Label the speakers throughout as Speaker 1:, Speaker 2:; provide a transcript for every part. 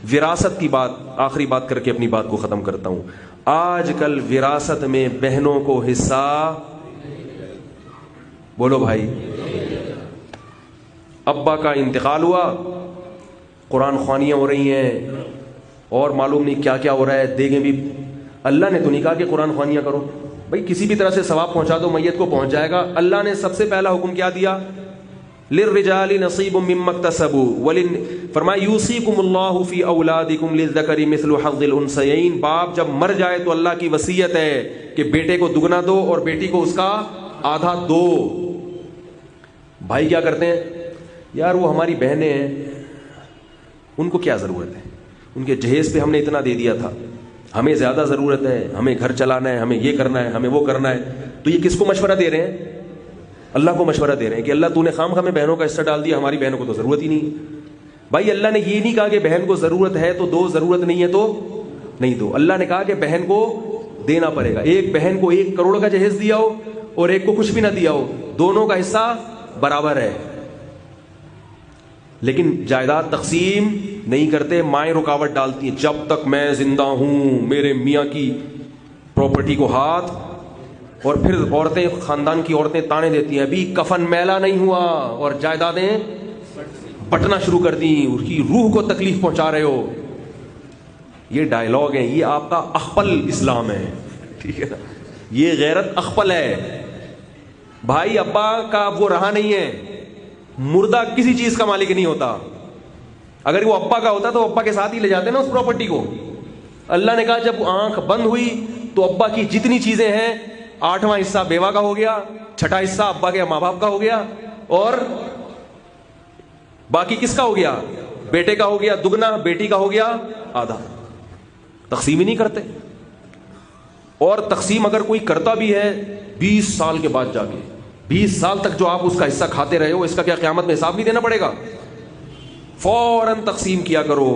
Speaker 1: وراثت کی بات آخری بات کر کے اپنی بات کو ختم کرتا ہوں. آج کل وراثت میں بہنوں کو حصہ، بولو بھائی، ابا کا انتقال ہوا، قرآن خوانیاں ہو رہی ہیں اور معلوم نہیں کیا کیا ہو رہا ہے، دیگیں بھی. اللہ نے تو نہیں کہا کہ قرآن خوانیاں کرو بھائی، کسی بھی طرح سے ثواب پہنچا دو، میت کو پہنچ جائے گا. اللہ نے سب سے پہلا حکم کیا دیا؟ للرجال نصیب مما اکتسبوا فرمایا یوصیکم اللہ فی اولادکم للذکر مثل حظ الانثیین. باپ جب مر جائے تو اللہ کی وصیت ہے کہ بیٹے کو دگنا دو اور بیٹی کو اس کا آدھا دو. بھائی کیا کرتے ہیں؟ یار وہ ہماری بہنیں ہیں، ان کو کیا ضرورت ہے، ان کے جہیز پہ ہم نے اتنا دے دیا تھا، ہمیں زیادہ ضرورت ہے، ہمیں گھر چلانا ہے، ہمیں یہ کرنا ہے، ہمیں وہ کرنا ہے. تو یہ کس کو مشورہ دے رہے ہیں؟ اللہ کو مشورہ دے رہے ہیں کہ اللہ تو نے خام خواہ میں بہنوں کا حصہ ڈال دیا، ہماری بہنوں کو تو ضرورت ہی نہیں. بھائی اللہ نے یہ نہیں کہا کہ بہن کو ضرورت ہے تو دو، ضرورت نہیں ہے تو نہیں دو. اللہ نے کہا کہ بہن کو دینا پڑے گا. ایک بہن کو 1 کروڑ کا جہیز دیا ہو اور ایک کو کچھ بھی نہ دیا ہو، دونوں کا حصہ برابر ہے. لیکن جائیداد تقسیم نہیں کرتے، مائیں رکاوٹ ڈالتی ہیں. جب تک میں زندہ ہوں میرے میاں کی پراپرٹی کو ہاتھ، اور پھر عورتیں، خاندان کی عورتیں تانے دیتی ہیں ابھی کفن میلا نہیں ہوا اور جائیدادیں بٹنا شروع کر دیں، اس کی روح کو تکلیف پہنچا رہے ہو. یہ ڈائلاگ ہیں، یہ آپ کا اخپل اسلام ہے، ٹھیک ہے نا؟ یہ غیرت اخپل ہے. بھائی ابا کا وہ رہا نہیں ہے، مردہ کسی چیز کا مالک نہیں ہوتا. اگر وہ ابا کا ہوتا تو ابا کے ساتھ ہی لے جاتے نا اس پراپرٹی کو. اللہ نے کہا جب آنکھ بند ہوئی تو ابا کی جتنی چیزیں ہیں 8واں حصہ بیوہ کا ہو گیا، 6واں حصہ ابا کے ماں باپ کا ہو گیا، اور باقی کس کا ہو گیا؟ بیٹے کا ہو گیا دگنا، بیٹی کا ہو گیا آدھا. تقسیم ہی نہیں کرتے. اور تقسیم اگر کوئی کرتا بھی ہے 20 سال کے بعد جا کے، 20 سال تک جو آپ اس کا حصہ کھاتے رہے ہو، اس کا کیا قیامت میں حساب نہیں دینا پڑے گا؟ فوراً تقسیم کیا کرو.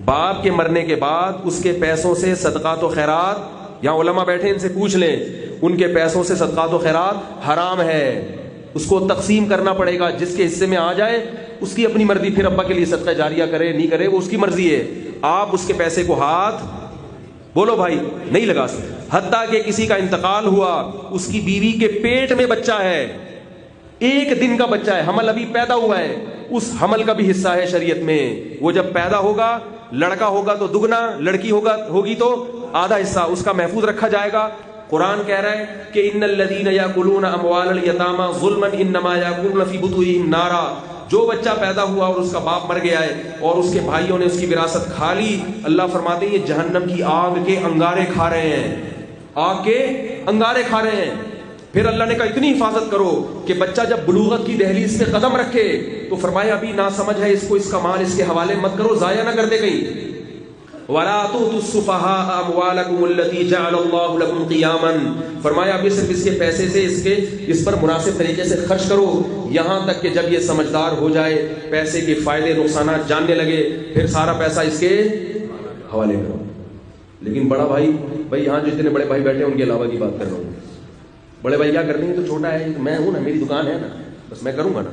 Speaker 1: باپ کے مرنے کے بعد اس کے پیسوں سے صدقات و خیرات، یہاں علماء بیٹھے ان سے پوچھ لیں، ان کے پیسوں سے صدقات و خیرات حرام ہے. اس کو تقسیم کرنا پڑے گا. جس کے حصے میں آ جائے اس کی اپنی مرضی، پھر ابا کے لیے صدقہ جاریہ کرے نہیں کرے وہ اس کی مرضی ہے. آپ اس کے پیسے کو ہاتھ، بولو بھائی، نہیں لگا سکتے. حتیٰ کہ کسی کا انتقال ہوا، اس کی بیوی کے پیٹ میں بچہ ہے، 1 دن کا بچہ ہے، حمل ابھی پیدا ہوا ہے، اس حمل کا بھی حصہ ہے شریعت میں. وہ جب پیدا ہوگا، لڑکا ہوگا تو دگنا، لڑکی ہوگی تو آدھا حصہ اس کا محفوظ رکھا جائے گا. قرآن کہہ رہا ہے کہ ان الذین یاکلون اموال الیتامی ظلما انما یاکلون فی بطونہم نارا. جو بچہ پیدا ہوا اور اس کا باپ مر گیا ہے اور اس کے بھائیوں نے اس کی وراثت کھا لی، اللہ فرماتے ہیں یہ جہنم کی آگ کے انگارے کھا رہے ہیں، آگ کے انگارے کھا رہے ہیں. پھر اللہ نے کہا اتنی حفاظت کرو کہ بچہ جب بلوغت کی دہلیز پہ قدم رکھے تو فرمایا ابھی ناسمجھ ہے، اس کو اس کا مال اس کے حوالے مت کرو، ضائع نہ کر دے کہیں. وَلَا تُؤْتُوا السُّفَهَاءَ أَمْوَالَكُمُ الَّتِي جَعَلَ اللَّهُ لَكُمْ قِيَامًا. فرمایا ابھی صرف اس کے پیسے سے اس پر مناسب طریقے سے خرچ کرو، یہاں تک کہ جب یہ سمجھدار ہو جائے، پیسے کے فائدے نقصانات جاننے لگے، پھر سارا پیسہ اس کے حوالے کرو. لیکن بڑا بھائی یہاں جتنے بڑے بھائی بیٹھے ہیں ان کے علاوہ کی بات کر رہا ہوں. بڑے بھائی کیا کرتے ہیں؟ تو چھوٹا ہے، میں ہوں نا، میری دکان ہے نا، بس میں کروں گا نا.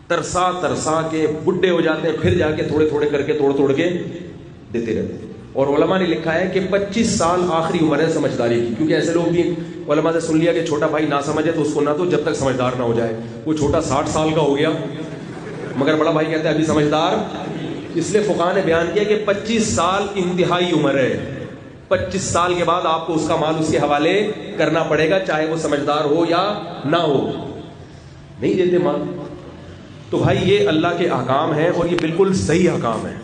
Speaker 1: ترسا کے بڈھے ہو جاتے ہیں، پھر جا کے تھوڑے تھوڑے کر کے توڑ کے دیتے رہتے ہیں. اور علماء نے لکھا ہے کہ 25 سال آخری عمر ہے سمجھداری کی. کیونکہ ایسے لوگ بھی علماء سے سن لیا کہ چھوٹا بھائی نہ سمجھے تو اس کو نہ دو جب تک سمجھدار نہ ہو جائے. وہ چھوٹا 60 سال کا ہو گیا مگر بڑا بھائی کہتا ہے ابھی سمجھدار. اس لیے فقہاء نے بیان کیا کہ 25 سال انتہائی عمر ہے. 25 سال کے بعد آپ کو اس کا مال اس کے حوالے کرنا پڑے گا، چاہے وہ سمجھدار ہو یا نہ ہو. نہیں دیتے مال. تو بھائی یہ اللہ کے احکام ہیں اور یہ بالکل صحیح احکام ہیں.